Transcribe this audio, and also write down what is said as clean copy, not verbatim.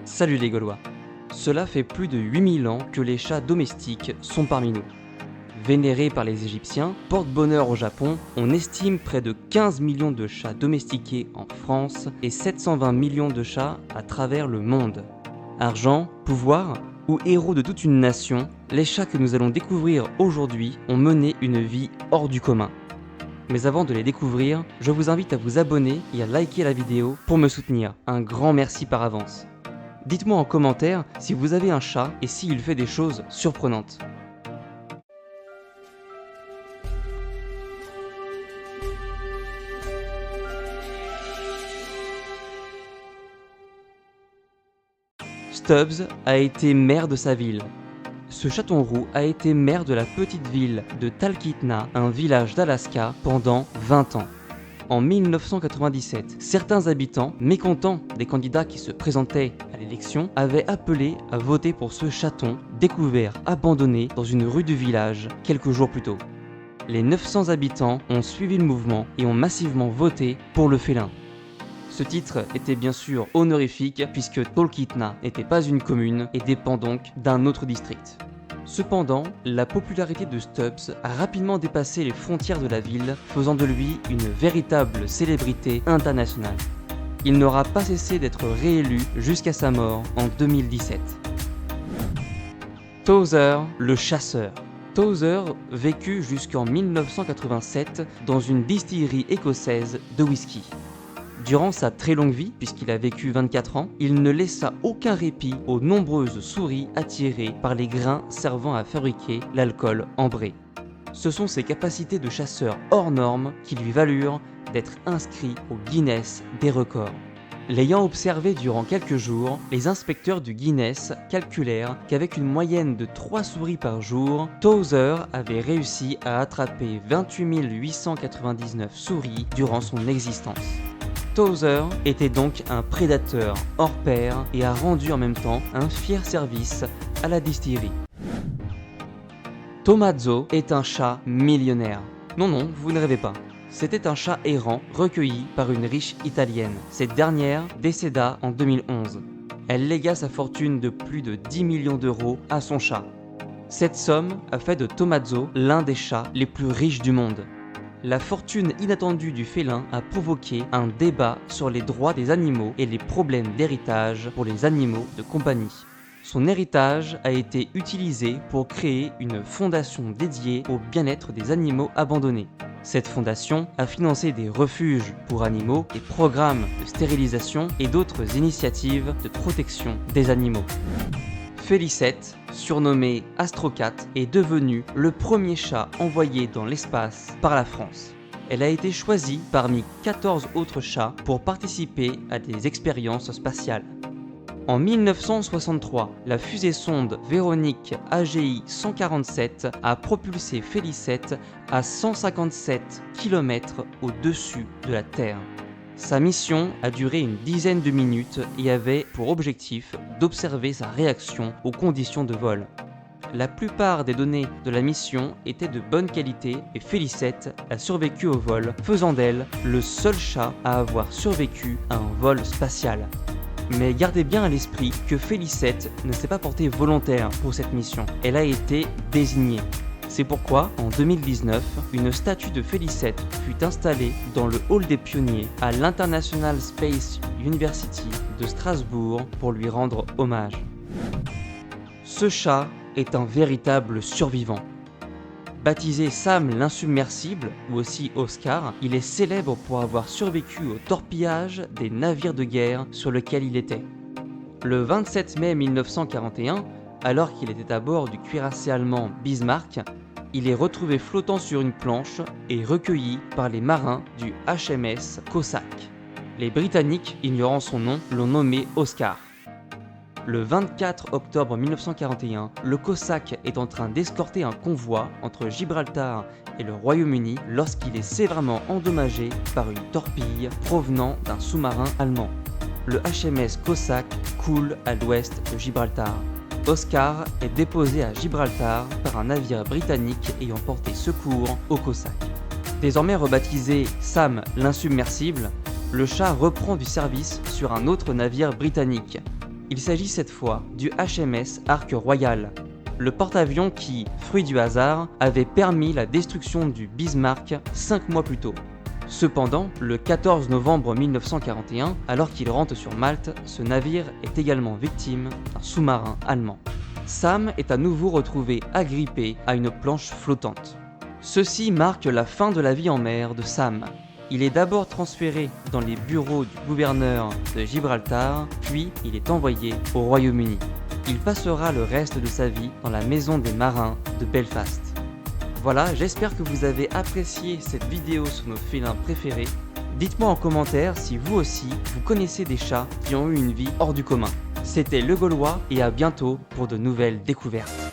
Salut les Gaulois. Cela fait plus de 8000 ans que les chats domestiques sont parmi nous. Vénérés par les Égyptiens, porte-bonheur au Japon, on estime près de 15 millions de chats domestiqués en France et 720 millions de chats à travers le monde. Argent, pouvoir ou héros de toute une nation, les chats que nous allons découvrir aujourd'hui ont mené une vie hors du commun. Mais avant de les découvrir, je vous invite à vous abonner et à liker la vidéo pour me soutenir. Un grand merci par avance. Dites-moi en commentaire si vous avez un chat et s'il fait des choses surprenantes. Stubbs a été maire de sa ville. Ce chaton roux a été maire de la petite ville de Talkeetna, un village d'Alaska, pendant 20 ans. En 1997, certains habitants, mécontents des candidats qui se présentaient à l'élection, avaient appelé à voter pour ce chaton découvert, abandonné dans une rue du village quelques jours plus tôt. Les 900 habitants ont suivi le mouvement et ont massivement voté pour le félin. Ce titre était bien sûr honorifique puisque Talkeetna n'était pas une commune et dépend donc d'un autre district. Cependant, la popularité de Stubbs a rapidement dépassé les frontières de la ville, faisant de lui une véritable célébrité internationale. Il n'aura pas cessé d'être réélu jusqu'à sa mort en 2017. Towser, le chasseur. Towser vécut jusqu'en 1987 dans une distillerie écossaise de whisky. Durant sa très longue vie, puisqu'il a vécu 24 ans, il ne laissa aucun répit aux nombreuses souris attirées par les grains servant à fabriquer l'alcool ambré. Ce sont ses capacités de chasseur hors normes qui lui valurent d'être inscrit au Guinness des records. L'ayant observé durant quelques jours, les inspecteurs du Guinness calculèrent qu'avec une moyenne de 3 souris par jour, Towser avait réussi à attraper 28 899 souris durant son existence. Towser était donc un prédateur hors pair et a rendu en même temps un fier service à la distillerie. Tommaso est un chat millionnaire. Non, vous ne rêvez pas. C'était un chat errant recueilli par une riche italienne. Cette dernière décéda en 2011. Elle légua sa fortune de plus de 10 millions d'euros à son chat. Cette somme a fait de Tommaso l'un des chats les plus riches du monde. La fortune inattendue du félin a provoqué un débat sur les droits des animaux et les problèmes d'héritage pour les animaux de compagnie. Son héritage a été utilisé pour créer une fondation dédiée au bien-être des animaux abandonnés. Cette fondation a financé des refuges pour animaux, des programmes de stérilisation et d'autres initiatives de protection des animaux. Félicette, surnommée Astrocat, est devenue le premier chat envoyé dans l'espace par la France. Elle a été choisie parmi 14 autres chats pour participer à des expériences spatiales. En 1963, la fusée-sonde Véronique AGI 147 a propulsé Félicette à 157 km au-dessus de la Terre. Sa mission a duré une dizaine de minutes et avait pour objectif d'observer sa réaction aux conditions de vol. La plupart des données de la mission étaient de bonne qualité et Félicette a survécu au vol, faisant d'elle le seul chat à avoir survécu à un vol spatial. Mais gardez bien à l'esprit que Félicette ne s'est pas portée volontaire pour cette mission, elle a été désignée. C'est pourquoi, en 2019, une statue de Félicette fut installée dans le hall des pionniers à l'International Space University de Strasbourg pour lui rendre hommage. Ce chat est un véritable survivant. Baptisé Sam l'insubmersible, ou aussi Oscar, il est célèbre pour avoir survécu au torpillage des navires de guerre sur lesquels il était. Le 27 mai 1941, alors qu'il était à bord du cuirassé allemand Bismarck, il est retrouvé flottant sur une planche et recueilli par les marins du HMS Cossack. Les Britanniques, ignorant son nom, l'ont nommé Oscar. Le 24 octobre 1941, le Cossack est en train d'escorter un convoi entre Gibraltar et le Royaume-Uni lorsqu'il est sévèrement endommagé par une torpille provenant d'un sous-marin allemand. Le HMS Cossack coule à l'ouest de Gibraltar. Oscar est déposé à Gibraltar par un navire britannique ayant porté secours au Cossack. Désormais rebaptisé Sam l'insubmersible, le chat reprend du service sur un autre navire britannique. Il s'agit cette fois du HMS Ark Royal, le porte-avions qui, fruit du hasard, avait permis la destruction du Bismarck 5 mois plus tôt. Cependant, le 14 novembre 1941, alors qu'il rentre sur Malte, ce navire est également victime d'un sous-marin allemand. Sam est à nouveau retrouvé agrippé à une planche flottante. Ceci marque la fin de la vie en mer de Sam. Il est d'abord transféré dans les bureaux du gouverneur de Gibraltar, puis il est envoyé au Royaume-Uni. Il passera le reste de sa vie dans la maison des marins de Belfast. Voilà, j'espère que vous avez apprécié cette vidéo sur nos félins préférés. Dites-moi en commentaire si vous aussi, vous connaissez des chats qui ont eu une vie hors du commun. C'était Le Gaulois et à bientôt pour de nouvelles découvertes.